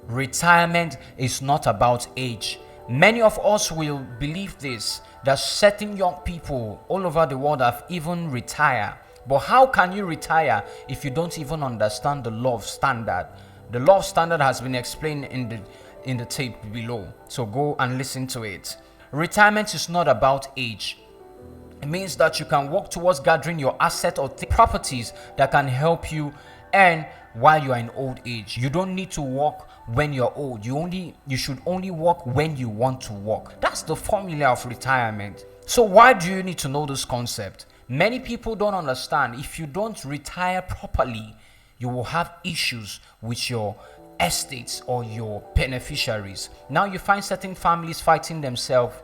Retirement is not about age. Many of us will believe this, that certain young people all over the world have even retired. But how can you retire if you don't even understand the law of standard? The law of standard has been explained in the tape below, so go and listen to it. Retirement is not about age. It means that you can work towards gathering your asset or properties that can help you earn while you are in old age. You don't need to work when you're old. You should only work when you want to work. That's the formula of retirement. So why do you need to know this concept? Many people don't understand. If you don't retire properly, you will have issues with your estates or your beneficiaries. Now you find certain families fighting themselves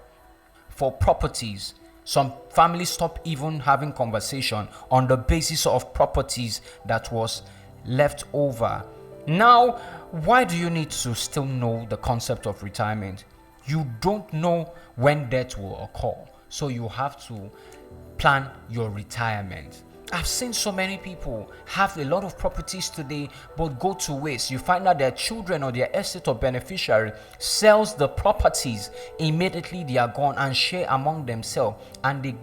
for properties. Some families stop even having conversation on the basis of properties that was left over. Now, why do you need to still know the concept of retirement? You don't know when death will occur, so you have to plan your retirement. I've seen so many people have a lot of properties today but go to waste. You find out their children or their estate or beneficiary sells the properties, immediately they are gone and share among themselves, and they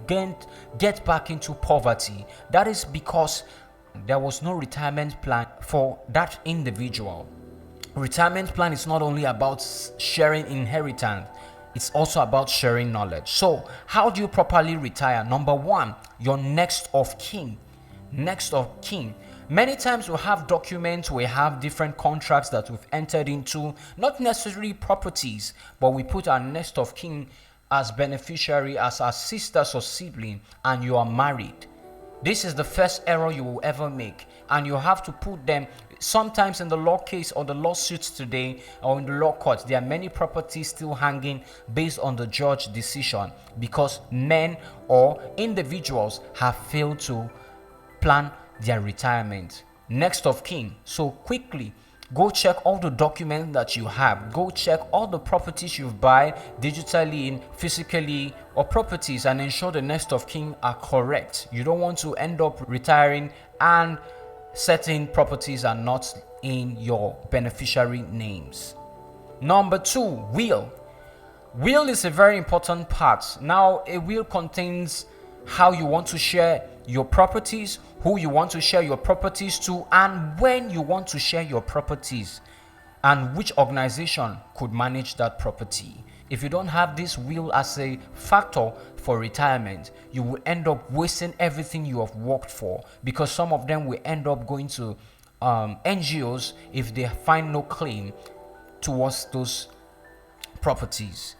get back into poverty. That is because there was no retirement plan for that individual. Retirement plan is not only about sharing inheritance, it's also about sharing knowledge. So how do you properly retire? Number one, your next of kin. Next of kin. Many times we have documents, we have different contracts that we've entered into, not necessarily properties, but we put our next of kin as beneficiary, as our sisters or sibling, and you are married. This is the first error you will ever make, and you have to put them. Sometimes in the law case or the lawsuits today or in the law court, there are many properties still hanging based on the judge decision because men or individuals have failed to plan their retirement. Next of kin. So quickly, go check all the documents that you have. Go check all the properties you've buy digitally, physically, or properties, and ensure the next of kin are correct. You don't want to end up retiring and certain properties are not in your beneficiary names. Number two, will. Will is a very important part. Now, a will contains how you want to share your properties, who you want to share your properties to, and when you want to share your properties, and which organization could manage that property. If you don't have this will as a factor for retirement, you will end up wasting everything you have worked for, because some of them will end up going to NGOs if they find no claim towards those properties.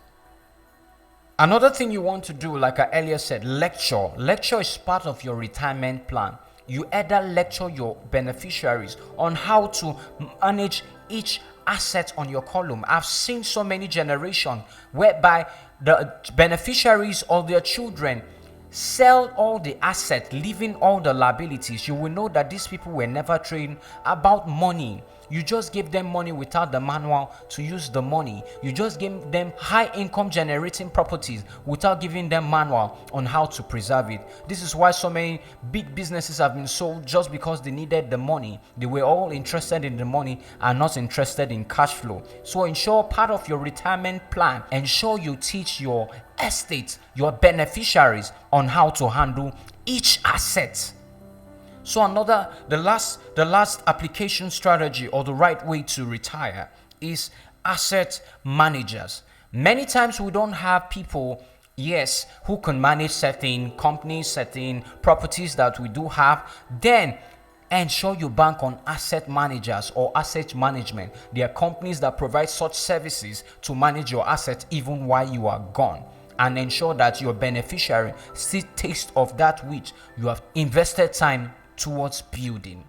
Another thing you want to do, like I earlier said, lecture. Lecture is part of your retirement plan. You either lecture your beneficiaries on how to manage each asset on your column. I've seen so many generations whereby the beneficiaries or their children sell all the assets, leaving all the liabilities. You will know that these people were never trained about money. You just give them money without the manual to use the money. You just give them high income generating properties without giving them manual on how to preserve it. This is why so many big businesses have been sold just because they needed the money. They were all interested in the money and not interested in cash flow. So ensure part of your retirement plan, ensure you teach your estate, your beneficiaries on how to handle each asset. So the last application strategy or the right way to retire is asset managers. Many times we don't have people, yes, who can manage certain companies, certain properties that we do have. Then ensure you bank on asset managers or asset management. There are companies that provide such services to manage your assets even while you are gone, and ensure that your beneficiary still takes of that which you have invested time towards building.